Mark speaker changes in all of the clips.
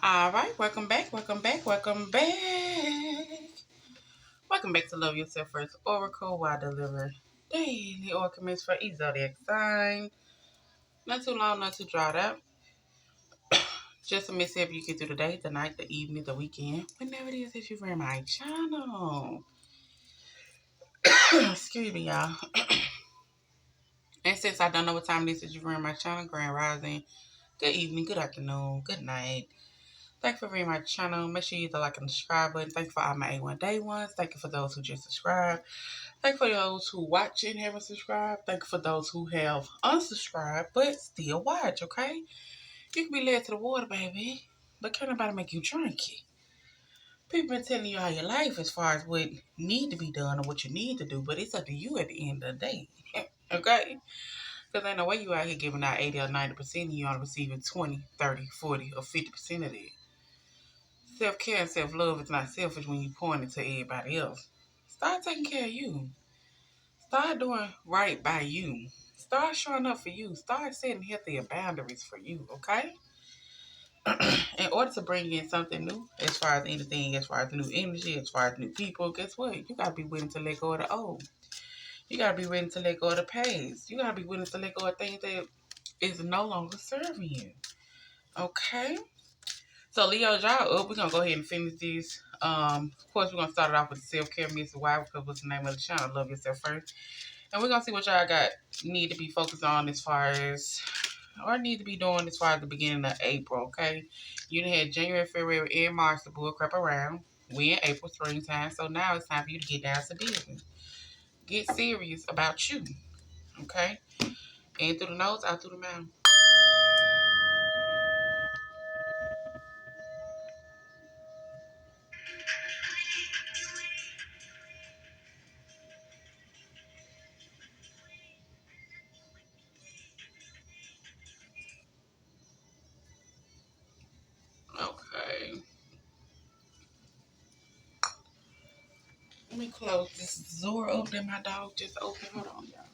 Speaker 1: All right, welcome back, welcome back, welcome back. Welcome back to Love Yourself First Oracle, where I deliver daily oracles for each zodiac sign. Not too long, not too drawn out. Just a mishap you get through the day, the night, the evening, the weekend, whenever it is that you're in my channel. Excuse me, y'all. And since I don't know what time it is that you're in my channel, Grand Rising, good evening, good afternoon, good night. Thank you for viewing my channel. Make sure you hit the like and subscribe button. Thank you for all my A1 Day ones. Thank you for those who just subscribed. Thank you for those who watch and haven't subscribed. Thank you for those who have unsubscribed but still watch, okay? You can be led to the water, baby, but can't nobody make you drink it. People been telling you all your life as far as what need to be done or what you need to do, but it's up to you at the end of the day, okay? Because ain't no way you out here giving out 80 or 90% and you only receiving 20, 30, 40, or 50% of it. Self-care and self-love is not selfish when you point it to everybody else. Start taking care of you. Start doing right by you. Start showing up for you. Start setting healthier boundaries for you, okay? In order to bring in something new, as far as anything, as far as new energy, as far as new people, guess what? You got to be willing to let go of the old. You got to be willing to let go of the past. You got to be willing to let go of things that is no longer serving you, okay? So Leo, y'all up. We're going to go ahead and finish this. Of course, we're going to start it off with self-care, Mr. Why, because what's the name of the channel? Love Yourself First. And we're going to see what y'all got need to be focused on as far as, or need to be doing as far as the beginning of April, okay? You done had January, February, and March to bull crap around. We in April, springtime, so now it's time for you to get down to business. Get serious about you, okay? In through the nose, out through the mouth. Okay. Let me close this door up that my dog just opened. Hold on, y'all.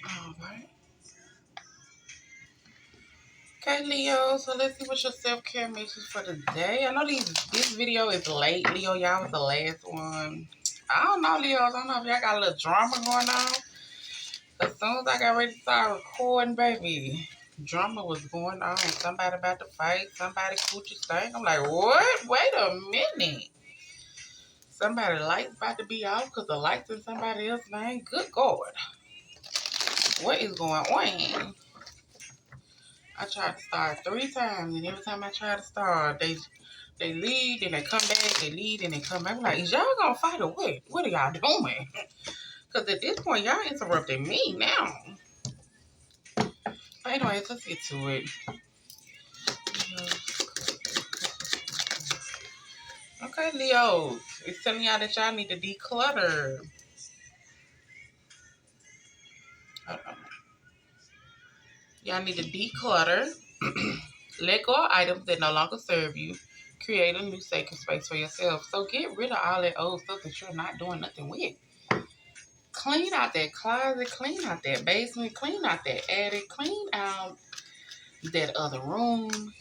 Speaker 1: All right. Okay, Leo. So let's see what your self-care message for the day. I know this video is late, Leo. Y'all was the last one. I don't know, Leo. I don't know if y'all got a little drama going on. As soon as I got ready to start recording, baby, drama was going on. Somebody about to fight. Somebody coochie stank. I'm like, what? Wait a minute. Somebody lights about to be off because the lights in somebody else's name. Good God. What is going on? I tried to start 3 times, and every time I try to start, they leave, and they come back, they leave, and they come back. I'm like, is y'all gonna fight or what? What are y'all doing? Because at this point, y'all interrupting me now. But anyways, let's get to it. Okay, Leo, it's telling y'all that y'all need to declutter. Y'all need to declutter. Let go of items that no longer serve you. Create a new sacred space for yourself. So get rid of all that old stuff that you're not doing nothing with. Clean out that closet, clean out that basement, clean out that attic, clean out that other room.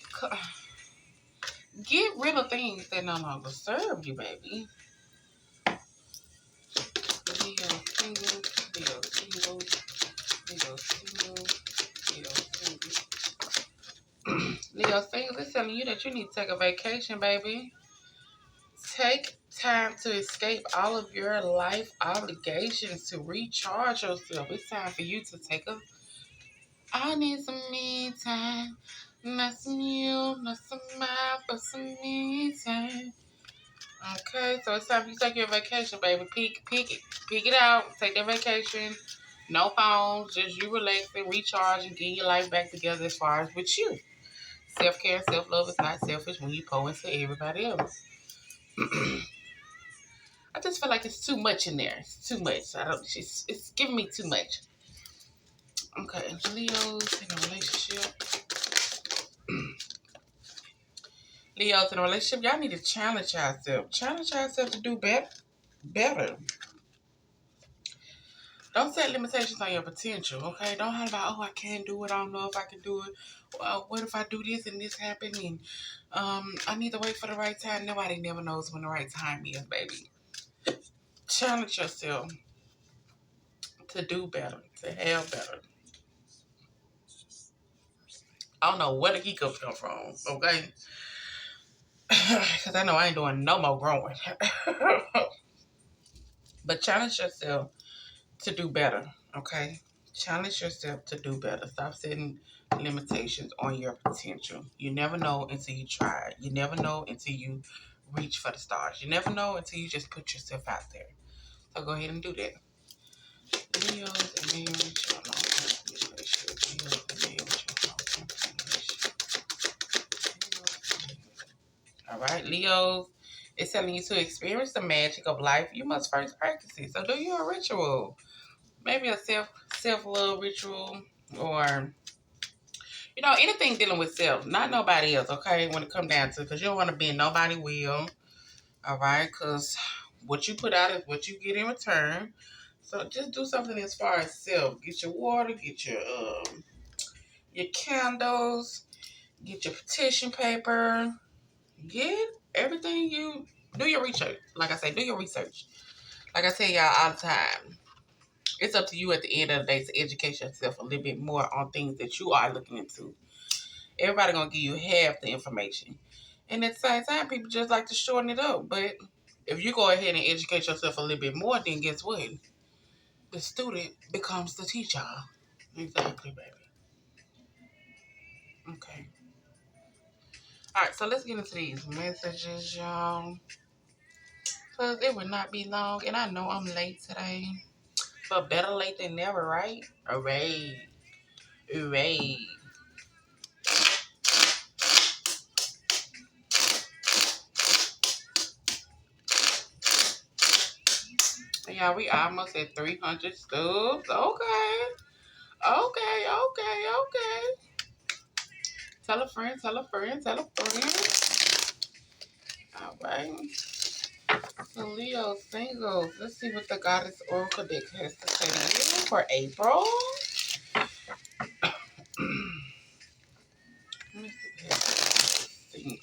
Speaker 1: Get rid of things that no longer serve you, baby. Leo single, Leo single, Leo single, Leo single. Leo single is telling you that you need to take a vacation, baby. Take time to escape all of your life obligations to recharge yourself. It's time for you to take a I need some me time. Not some you, not some mouth, but some me time. Okay, so it's time for you to take your vacation, baby. Pick it out. Take that vacation. No phones, just you relaxing, recharging, getting your life back together as far as with you. Self-care and self-love is not selfish when you pour into everybody else. I just feel like it's too much in there. It's too much. It's giving me too much. Okay, Leo's in a relationship. Leos in a relationship, y'all need to challenge yourself. Challenge yourself to do better. Don't set limitations on your potential, okay? Don't have about, oh, I can't do it. I don't know if I can do it. Well, what if I do this and this happen? And I need to wait for the right time. Nobody never knows when the right time is, baby. Challenge yourself to do better, to have better. I don't know where the hiccups come from, okay? Because I know I ain't doing no more growing. But challenge yourself to do better, okay? Challenge yourself to do better. Stop setting limitations on your potential. You never know until you try. You never know until you reach for the stars. You never know until you just put yourself out there. So go ahead and do that. Leos and marriage, all right, Leos, it's telling you to experience the magic of life. You must first practice it. So do your ritual. Maybe a self-love ritual, or anything dealing with self, not nobody else, okay? When it come down to, because you don't want to be in nobody will, all right? Because what you put out is what you get in return. So just do something as far as self. Get your water, get your candles, get your petition paper, get everything you do your research. Like I say, do your research. Like I tell y'all all the time, it's up to you at the end of the day to educate yourself a little bit more on things that you are looking into. Everybody gonna give you half the information. And at the same time, people just like to shorten it up. But if you go ahead and educate yourself a little bit more, then guess what? The student becomes the teacher. Exactly, baby. Okay. All right, so let's get into these messages, y'all. Because it would not be long, and I know I'm late today. But better late than never, right? Hooray. Hooray. Yeah, we almost at 300 subs. Okay. Okay, okay, okay. Tell a friend, tell a friend, tell a friend. All right. So Leo singles. Let's see what the Goddess Oracle deck has to say to you for April. Let me see.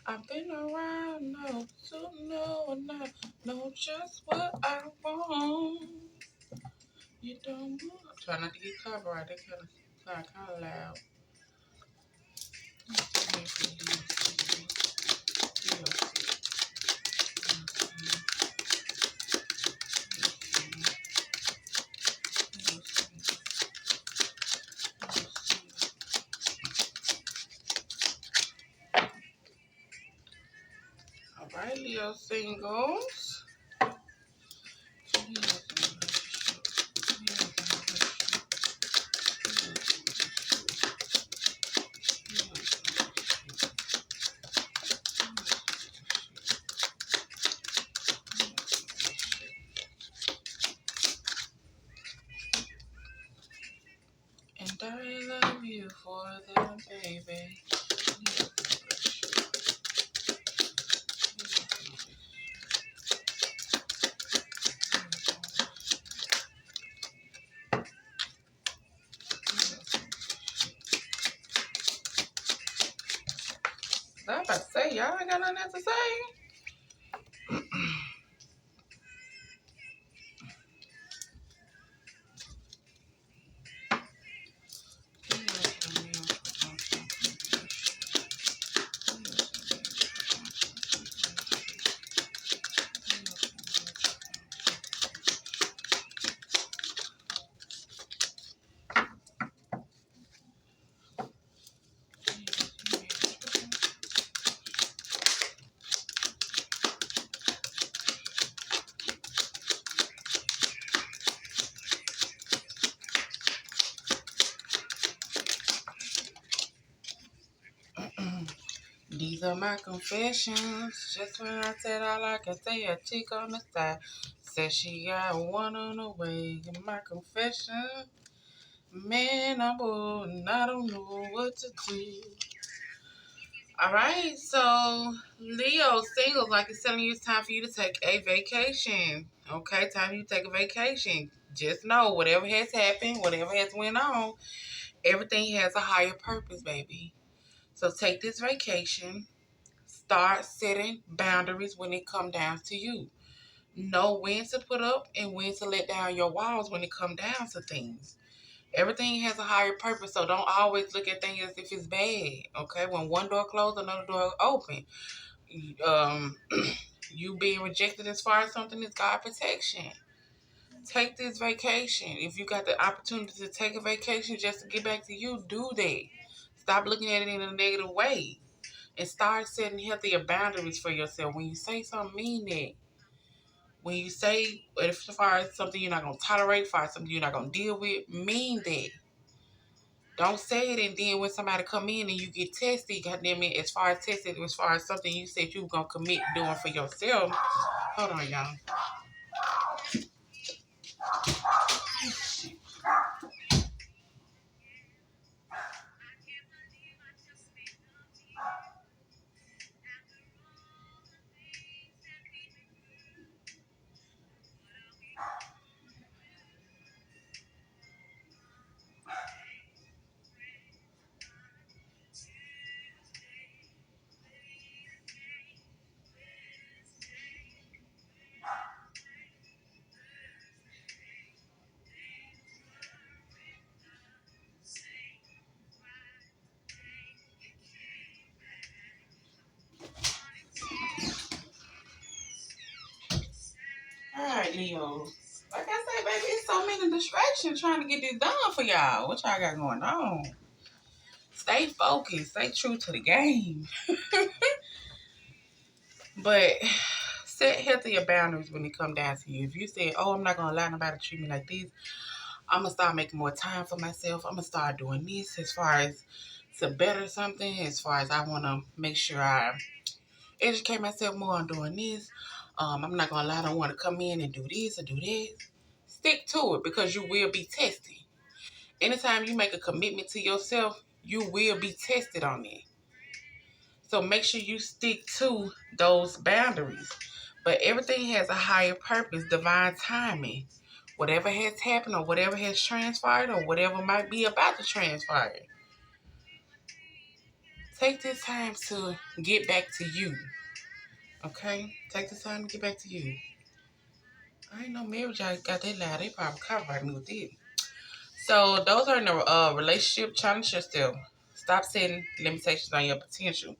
Speaker 1: I've been around now to know and I know just what I want. You don't want. Try not to get copyright. They kind of loud. All right, Leo singles. And I love you for that, baby. I was about to say, y'all ain't got nothing else to say. These are my confessions. Just when I said all I can say, a chick on the side said she got one on the way. My confession, man, I'm bored and I don't know what to do. All right, so Leo singles, like it's telling you, it's time for you to take a vacation. Okay, time for you to take a vacation. Just know, whatever has happened, whatever has went on, everything has a higher purpose, baby. So take this vacation. Start setting boundaries when it come down to you. Know when to put up and when to let down your walls when it come down to things. Everything has a higher purpose, so don't always look at things as if it's bad. Okay, when one door closed, another door open. Um, you being rejected as far as something is God protection. Take this vacation. If you got the opportunity to take a vacation just to get back to you, do that. Stop looking at it in a negative way and start setting healthier boundaries for yourself. When you say something, mean that. When you say, as far as something you're not going to tolerate, as far as something you're not going to deal with, mean that. Don't say it and then when somebody come in and you get tested, goddamn it, as far as tested, as far as something you said you were going to commit doing for yourself. Hold on, y'all. All right, Leo. Like I said, baby, it's so many distractions trying to get this done for y'all. What y'all got going on? Stay focused. Stay true to the game. But set healthier boundaries when it come down to you. If you say, oh, I'm not going to allow nobody to treat me like this, I'm going to start making more time for myself. I'm going to start doing this as far as to better something, as far as I want to make sure I educate myself more on doing this. I'm not going to allow no one to come in and do this or do that. Stick to it because you will be tested. Anytime you make a commitment to yourself, you will be tested on it. So make sure you stick to those boundaries. But everything has a higher purpose, divine timing. Whatever has happened or whatever has transpired or whatever might be about to transpire. Take this time to get back to you. Okay? Take this time to get back to you. I ain't know marriage got that loud. They probably copyright me with it. So those are in the relationship. Challenge yourself. Stop setting limitations on your potential.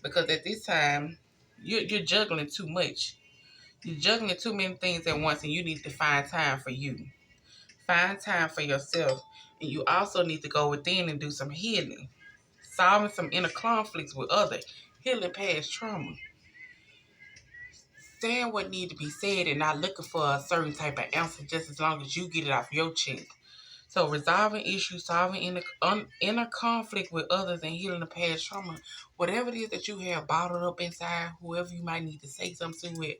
Speaker 1: Because at this time, you're juggling too much. You're juggling too many things at once, and you need to find time for you. Find time for yourself. And you also need to go within and do some healing, solving some inner conflicts with others, healing past trauma, saying what needs to be said and not looking for a certain type of answer just as long as you get it off your chest. So resolving issues, solving inner conflict with others and healing the past trauma, whatever it is that you have bottled up inside, whoever you might need to say something to with,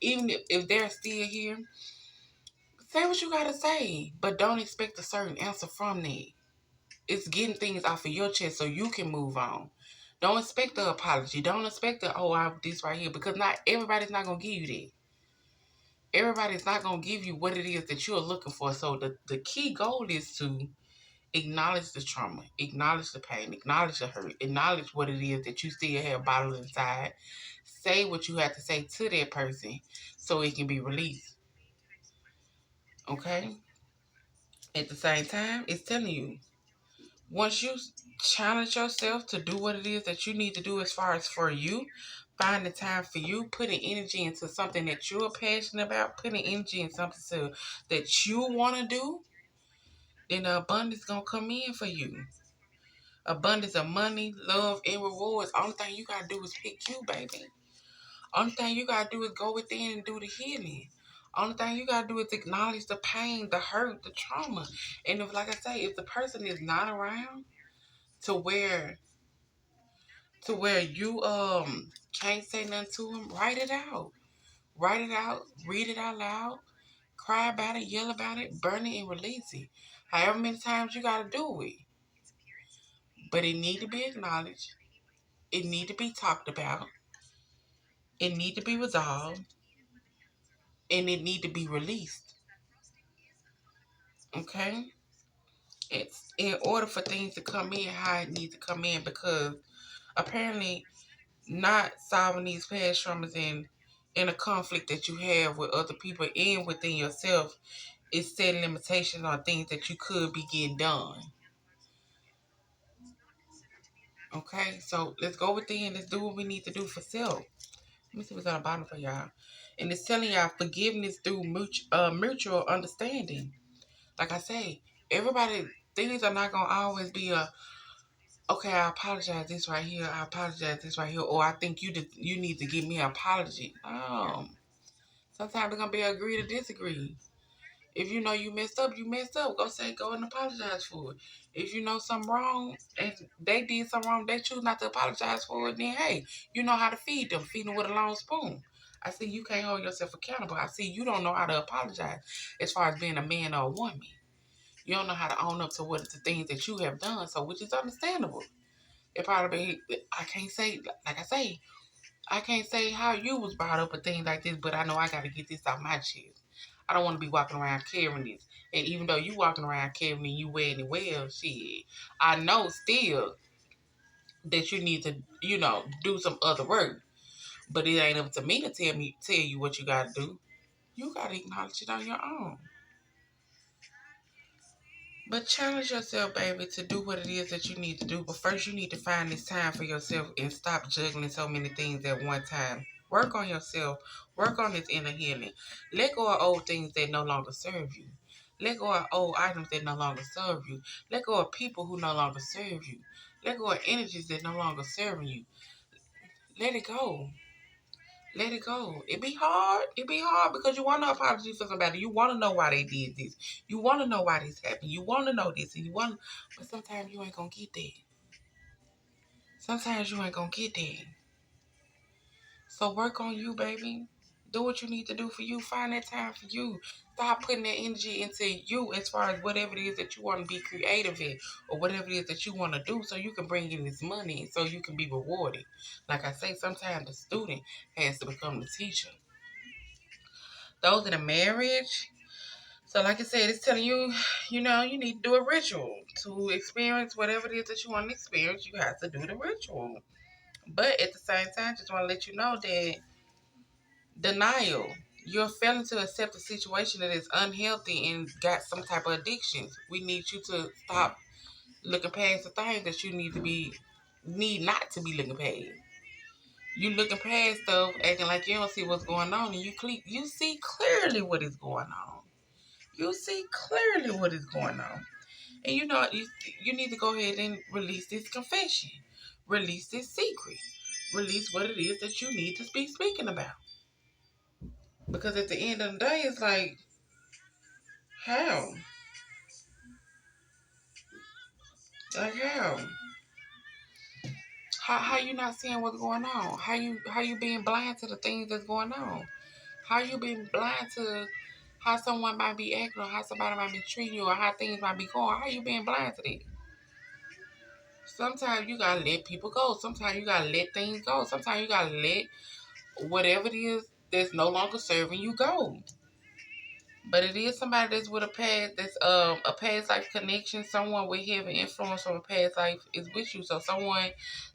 Speaker 1: even if they're still here, say what you gotta say, but don't expect a certain answer from that. It's getting things off of your chest so you can move on. Don't expect the apology. Don't expect the, oh, I this right here, because not everybody's not gonna give you that. Everybody's not gonna give you what it is that you're looking for. So the key goal is to acknowledge the trauma, acknowledge the pain, acknowledge the hurt, acknowledge what it is that you still have bottled inside. Say what you have to say to that person so it can be released. Okay? At the same time, it's telling you, once you challenge yourself to do what it is that you need to do as far as for you, find the time for you, putting energy into something that you're passionate about, putting energy in something that you want to do, then the abundance going to come in for you. Abundance of money, love, and rewards. Only thing you gotta do is pick you, baby. Only thing you gotta do is go within and do the healing. Only thing you gotta do is acknowledge the pain, the hurt, the trauma. And if, like I say, if the person is not around to where to where you can't say nothing to them, write it out. Write it out, read it out loud, cry about it, yell about it, burn it and release it. However many times you gotta do it. But it need to be acknowledged. It need to be talked about. It need to be resolved. And it need to be released. Okay? It's in order for things to come in how it needs to come in, because apparently not solving these past traumas in a conflict that you have with other people and within yourself is setting limitations on things that you could be getting done. Okay, so let's go within. Let's do what we need to do for self. Let me see what's on the bottom for y'all. And it's telling y'all forgiveness through mutual understanding. Like I say, everybody, things are not going to always be okay, I apologize this right here. I apologize this right here. Or I think you need to give me an apology. Sometimes it's going to be agree to disagree. If you know you messed up, you messed up. Go and apologize for it. If you know something wrong and they did something wrong, they choose not to apologize for it, then hey, you know how to feed them. Feed them with a long spoon. I see you can't hold yourself accountable. I see you don't know how to apologize as far as being a man or a woman. You don't know how to own up to what the things that you have done, so which is understandable. It probably I can't say, like I say, I can't say how you was brought up with things like this, but I know I got to get this out my chest. I don't want to be walking around carrying this. And even though you walking around carrying it, you wearing it well, shit. I know still that you need to, do some other work. But it ain't up to me to tell you what you gotta do. You gotta acknowledge it on your own. But challenge yourself, baby, to do what it is that you need to do. But first, you need to find this time for yourself and stop juggling so many things at one time. Work on yourself. Work on this inner healing. Let go of old things that no longer serve you. Let go of old items that no longer serve you. Let go of people who no longer serve you. Let go of energies that no longer serve you. Let it go. Let it go. It be hard. It be hard because you want to apologize for somebody. You want to know why they did this. You want to know why this happened. You want to know this, and but sometimes you ain't gonna get there. Sometimes you ain't gonna get there. So work on you, baby. Do what you need to do for you. Find that time for you. Stop putting that energy into you as far as whatever it is that you want to be creative in, or whatever it is that you want to do, so you can bring in this money, so you can be rewarded. Like I say, sometimes the student has to become the teacher. Those in a marriage. So like I said, it's telling you, you need to do a ritual to experience whatever it is that you want to experience. You have to do the ritual. But at the same time, just want to let you know that denial, you're failing to accept a situation that is unhealthy and got some type of addictions. We need you to stop looking past the things that you need not to be looking past. You looking past stuff, acting like you don't see what's going on, and you see clearly what is going on. You see clearly what is going on. And you need to go ahead and release this confession. Release this secret. Release what it is that you need to be speaking about. Because at the end of the day, it's like, how? Like how? How you not seeing what's going on? How you being blind to the things that's going on? How you being blind to how someone might be acting, or how somebody might be treating you, or how things might be going? How you being blind to that? Sometimes you gotta let people go. Sometimes you gotta let things go. Sometimes you gotta let whatever it is that's no longer serving you go. But it is somebody that's with a past, that's a past life connection. Someone with heavy influence from a past life is with you. So someone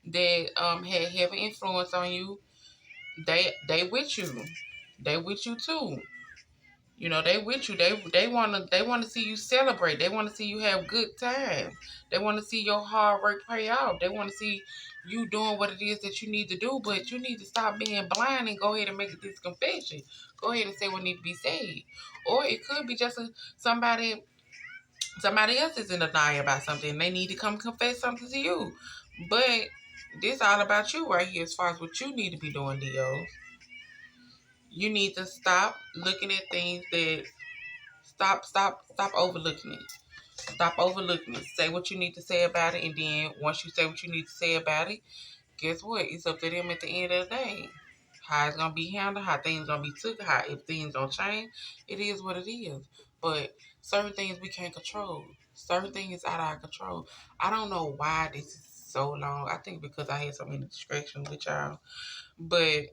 Speaker 1: that had heavy influence on you, they with you. They with you too. They with you. They wanna see you celebrate. They wanna see you have good times. They wanna see your hard work pay off. They wanna see you doing what it is that you need to do, but you need to stop being blind and go ahead and make this confession. Go ahead and say what needs to be said. Or it could be just somebody else is in denial about something. They need to come confess something to you. But this all about you right here as far as what you need to be doing, Dio. You need to stop looking at things that stop overlooking it. Stop overlooking it. Say what you need to say about it, and then once you say what you need to say about it, guess what? It's up to them at the end of the day. How it's gonna be handled, how things gonna be took, how if things don't change, it is what it is. But certain things we can't control. Certain things is out of our control. I don't know why this is so long. I think because I had so many distractions with y'all. But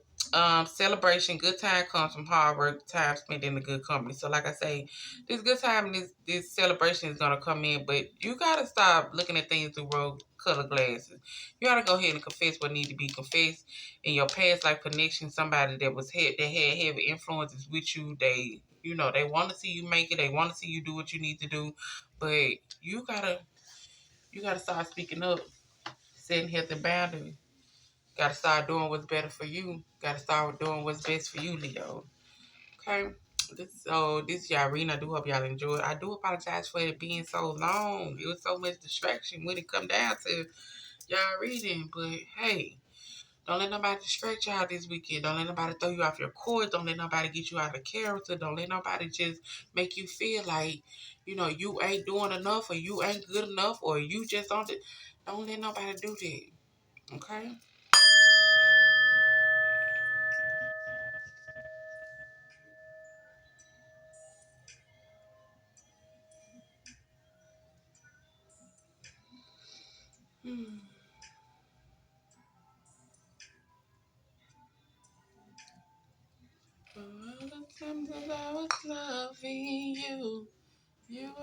Speaker 1: celebration, good time comes from hard work, time spent in a good company. So like I say, this good time and this celebration is gonna come in, but you gotta stop looking at things through rose color glasses. You gotta go ahead and confess what need to be confessed in your past life connection, somebody that had heavy influences with you. They want to see you make it, they want to see you do what you need to do, but you gotta you gotta start speaking up, setting healthy boundaries. Gotta start doing what's better for you. Gotta start doing what's best for you, Leo. Okay? This y'all reading. I do hope y'all enjoyed. I do apologize for it being so long. It was so much distraction when it come down to y'all reading. But hey, don't let nobody distract y'all this weekend. Don't let nobody throw you off your course. Don't let nobody get you out of character. Don't let nobody just make you feel like, you ain't doing enough or you ain't good enough or you just don't let nobody do that. Okay? Hmm. For all the times that I was loving you, you were